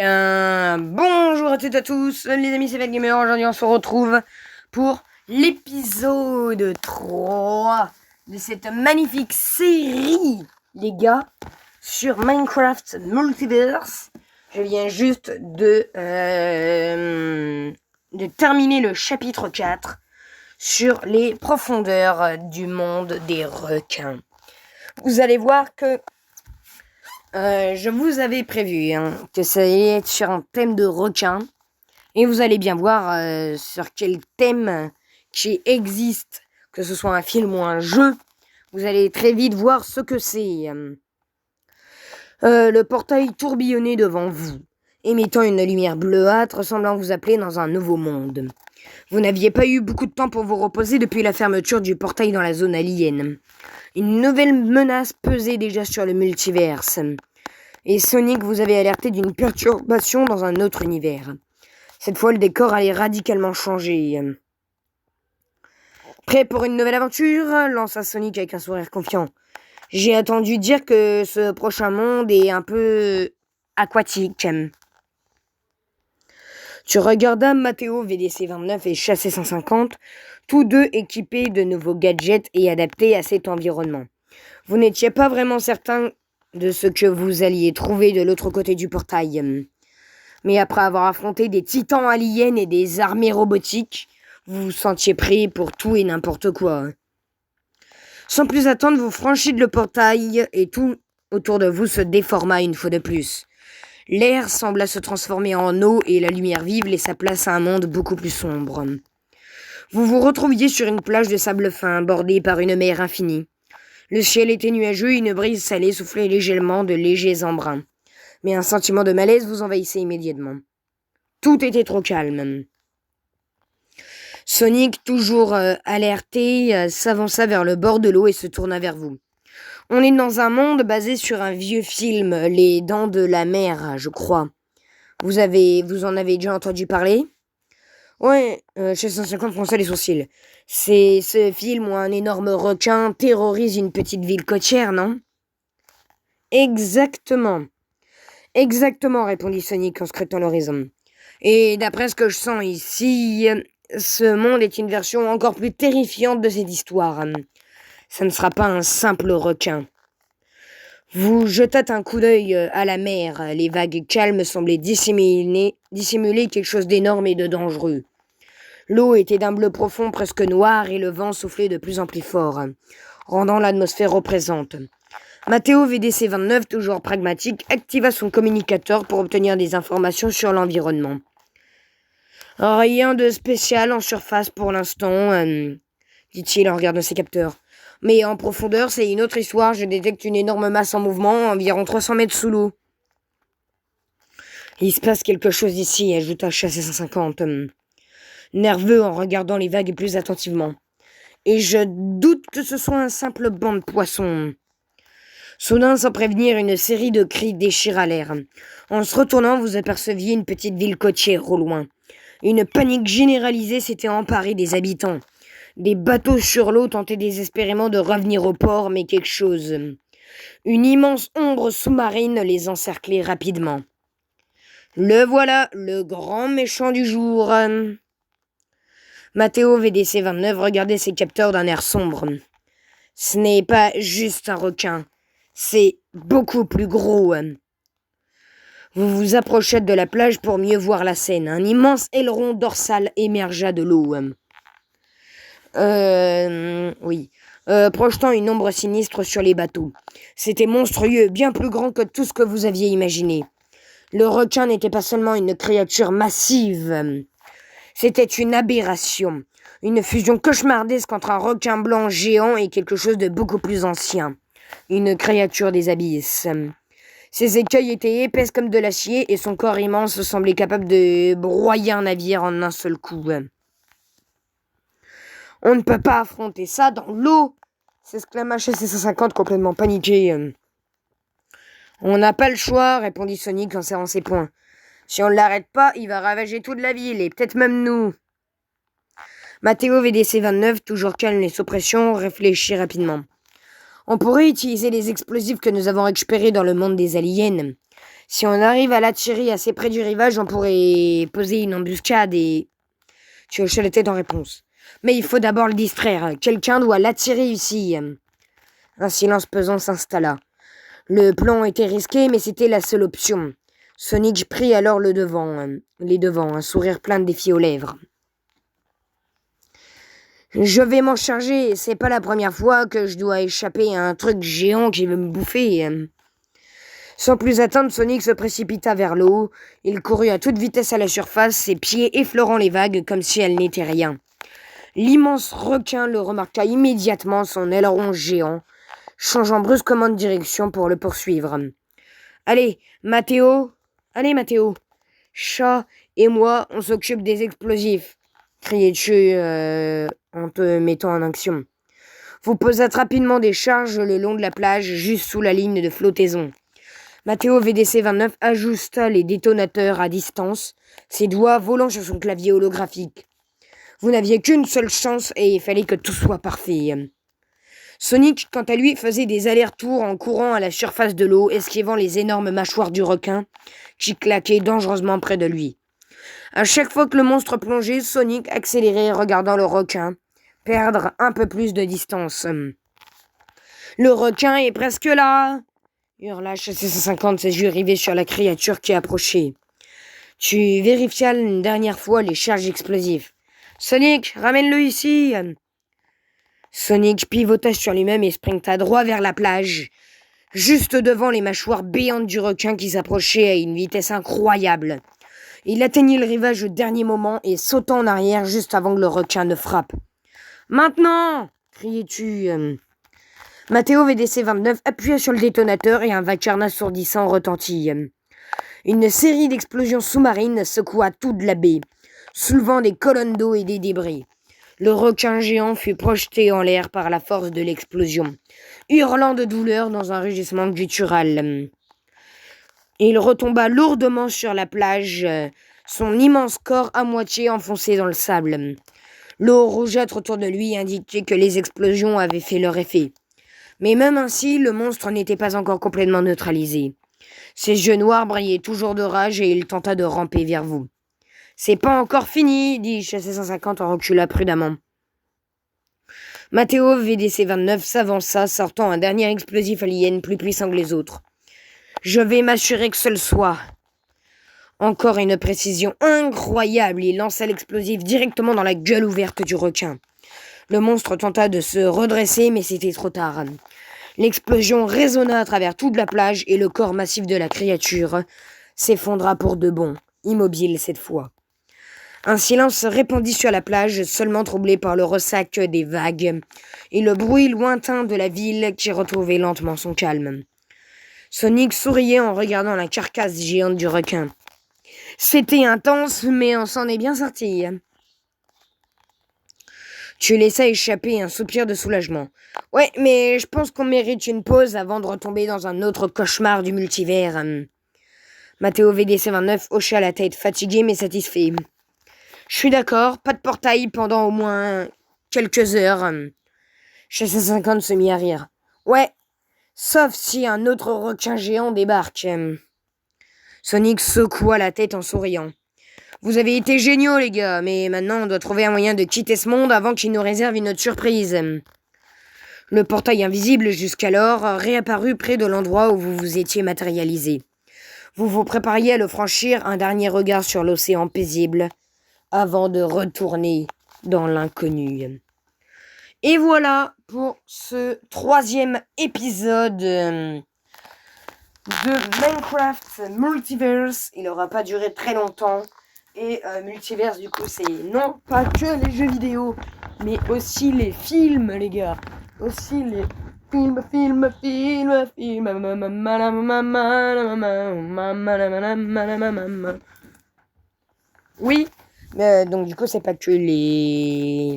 Bonjour à toutes et à tous, les amis, c'est Gamer. Aujourd'hui, on se retrouve pour l'épisode 3 de cette magnifique série, les gars, sur Minecraft Multiverse. Je viens juste de terminer le chapitre 4 sur les profondeurs du monde des requins. Vous allez voir que je vous avais prévu que ça allait être sur un thème de requin. Et vous allez bien voir sur quel thème qui existe, que ce soit un film ou un jeu. Vous allez très vite voir ce que c'est. Le portail tourbillonnait devant vous, émettant une lumière bleuâtre semblant vous appeler dans un nouveau monde. Vous n'aviez pas eu beaucoup de temps pour vous reposer depuis la fermeture du portail dans la zone alien. Une nouvelle menace pesait déjà sur le multiverse. Et Sonic vous avait alerté d'une perturbation dans un autre univers. Cette fois, le décor allait radicalement changer. Prêt pour une nouvelle aventure ? Lança Sonic avec un sourire confiant. J'ai entendu dire que ce prochain monde est un peu aquatique. Tu regardas Matteo VDC-29 et Chassé 150, tous deux équipés de nouveaux gadgets et adaptés à cet environnement. Vous n'étiez pas vraiment certain de ce que vous alliez trouver de l'autre côté du portail. Mais après avoir affronté des titans aliens et des armées robotiques, vous vous sentiez prêt pour tout et n'importe quoi. Sans plus attendre, vous franchissez le portail et tout autour de vous se déforma une fois de plus. L'air sembla se transformer en eau et la lumière vive laissa place à un monde beaucoup plus sombre. Vous vous retrouviez sur une plage de sable fin bordée par une mer infinie. Le ciel était nuageux et une brise salée soufflait légèrement de légers embruns. Mais un sentiment de malaise vous envahissait immédiatement. Tout était trop calme. Sonic, toujours alerté, s'avança vers le bord de l'eau et se tourna vers vous. On est dans un monde basé sur un vieux film, Les Dents de la Mer, je crois. Vous en avez déjà entendu parler ? Ouais, chez 150 fronçait les sourcils. C'est ce film où un énorme requin terrorise une petite ville côtière, non ? Exactement, répondit Sonic en scrutant l'horizon. Et d'après ce que je sens ici, ce monde est une version encore plus terrifiante de cette histoire. Ça ne sera pas un simple requin. Vous jetâtes un coup d'œil à la mer. Les vagues calmes semblaient dissimuler quelque chose d'énorme et de dangereux. L'eau était d'un bleu profond presque noir et le vent soufflait de plus en plus fort, rendant l'atmosphère oppressante. Matteo VDC-29, toujours pragmatique, activa son communicateur pour obtenir des informations sur l'environnement. Rien de spécial en surface pour l'instant, dit-il en regardant ses capteurs. Mais en profondeur, c'est une autre histoire. Je détecte une énorme masse en mouvement, environ 300 mètres sous l'eau. Il se passe quelque chose ici, ajouta Chassé 150, nerveux en regardant les vagues plus attentivement. Et je doute que ce soit un simple banc de poissons. Soudain, sans prévenir, une série de cris déchira l'air. En se retournant, vous aperceviez une petite ville côtière au loin. Une panique généralisée s'était emparée des habitants. Des bateaux sur l'eau tentaient désespérément de revenir au port, mais quelque chose. Une immense ombre sous-marine les encerclait rapidement. Le voilà, le grand méchant du jour. Matteo VDC-29 regardait ses capteurs d'un air sombre. Ce n'est pas juste un requin. C'est beaucoup plus gros. Vous vous approchâtes de la plage pour mieux voir la scène. Un immense aileron dorsal émergea de l'eau. Projetant une ombre sinistre sur les bateaux. C'était monstrueux, bien plus grand que tout ce que vous aviez imaginé. Le requin n'était pas seulement une créature massive. C'était une aberration. Une fusion cauchemardesque entre un requin blanc géant et quelque chose de beaucoup plus ancien. Une créature des abysses. Ses écailles étaient épaisses comme de l'acier et son corps immense semblait capable de broyer un navire en un seul coup. On ne peut pas affronter ça dans l'eau, s'exclama Chassé 150 complètement paniqué. On n'a pas le choix, répondit Sonic en serrant ses poings. Si on ne l'arrête pas, il va ravager toute la ville et peut-être même nous. Matteo VDC-29, toujours calme et sous pression, réfléchit rapidement. On pourrait utiliser les explosifs que nous avons récupérés dans le monde des aliens. Si on arrive à l'attirer assez près du rivage, on pourrait poser une embuscade et tu hochais la tête en réponse. Mais il faut d'abord le distraire. Quelqu'un doit l'attirer ici. Un silence pesant s'installa. Le plan était risqué, mais c'était la seule option. Sonic prit alors les devants, un sourire plein de défis aux lèvres. Je vais m'en charger, c'est pas la première fois que je dois échapper à un truc géant qui veut me bouffer. Sans plus attendre, Sonic se précipita vers l'eau. Il courut à toute vitesse à la surface, ses pieds effleurant les vagues comme si elles n'étaient rien. L'immense requin le remarqua immédiatement, son aileron géant, changeant brusquement de direction pour le poursuivre. Allez, Mathéo, Chat et moi, on s'occupe des explosifs, criais-tu en te mettant en action. Vous posez rapidement des charges le long de la plage, juste sous la ligne de flottaison. Mathéo VDC-29 ajusta les détonateurs à distance, ses doigts volant sur son clavier holographique. Vous n'aviez qu'une seule chance et il fallait que tout soit parfait. Sonic, quant à lui, faisait des allers-retours en courant à la surface de l'eau, esquivant les énormes mâchoires du requin qui claquaient dangereusement près de lui. À chaque fois que le monstre plongeait, Sonic accélérait regardant le requin perdre un peu plus de distance. Le requin est presque là, hurla HC-150, ses yeux rivés sur la créature qui approchait. Tu vérifias une dernière fois les charges explosives. Sonic, ramène-le ici. Sonic pivota sur lui-même et sprinta droit vers la plage, juste devant les mâchoires béantes du requin qui s'approchait à une vitesse incroyable. Il atteignit le rivage au dernier moment et sauta en arrière juste avant que le requin ne frappe. « Maintenant !» criais-tu. Mathéo VDC-29 appuya sur le détonateur et un vacarme assourdissant retentit. Une série d'explosions sous-marines secoua toute la baie, soulevant des colonnes d'eau et des débris. Le requin géant fut projeté en l'air par la force de l'explosion, hurlant de douleur dans un rugissement guttural. Il retomba lourdement sur la plage, son immense corps à moitié enfoncé dans le sable. L'eau rougeâtre autour de lui indiquait que les explosions avaient fait leur effet. Mais même ainsi, le monstre n'était pas encore complètement neutralisé. Ses yeux noirs brillaient toujours de rage et il tenta de ramper vers vous. « C'est pas encore fini !» dit HC-150 en reculant prudemment. Mathéo VDC-29 s'avança, sortant un dernier explosif alien plus puissant que les autres. « Je vais m'assurer que ce le soit. » Encore une précision incroyable, il lança l'explosif directement dans la gueule ouverte du requin. Le monstre tenta de se redresser, mais c'était trop tard. L'explosion résonna à travers toute la plage et le corps massif de la créature s'effondra pour de bon, immobile cette fois. Un silence se répandit sur la plage, seulement troublé par le ressac des vagues et le bruit lointain de la ville qui retrouvait lentement son calme. Sonic souriait en regardant la carcasse géante du requin. C'était intense, mais on s'en est bien sorti. Tu laissas échapper un soupir de soulagement. Ouais, mais je pense qu'on mérite une pause avant de retomber dans un autre cauchemar du multivers. Mathéo VDC-29 hocha la tête, fatigué mais satisfait. Je suis d'accord, pas de portail pendant au moins quelques heures. HC-150 se mit à rire. Ouais, sauf si un autre requin géant débarque. Sonic secoua la tête en souriant. Vous avez été géniaux, les gars, mais maintenant on doit trouver un moyen de quitter ce monde avant qu'il nous réserve une autre surprise. Le portail invisible jusqu'alors réapparut près de l'endroit où vous vous étiez matérialisé. Vous vous prépariez à le franchir, un dernier regard sur l'océan paisible, avant de retourner dans l'inconnu. Et voilà pour ce 3e épisode de Minecraft Multiverse. Il n'aura pas duré très longtemps. Et Multiverse, du coup, c'est non pas que les jeux vidéo, mais aussi les films, les gars. Aussi les films. Oui, donc du coup, c'est pas que les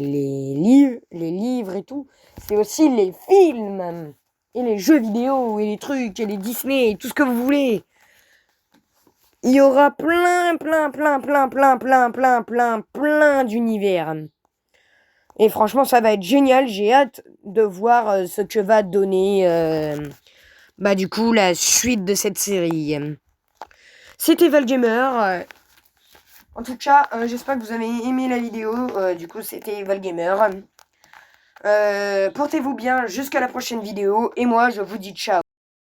livres et tout. C'est aussi les films. Et les jeux vidéo, et les trucs, et les Disney, et tout ce que vous voulez. Il y aura plein d'univers. Et franchement, ça va être génial. J'ai hâte de voir ce que va donner, du coup, la suite de cette série. C'était Valgamer. En tout cas, j'espère que vous avez aimé la vidéo. Du coup, c'était Valgamer. Portez-vous bien jusqu'à la prochaine vidéo. Et moi, je vous dis ciao.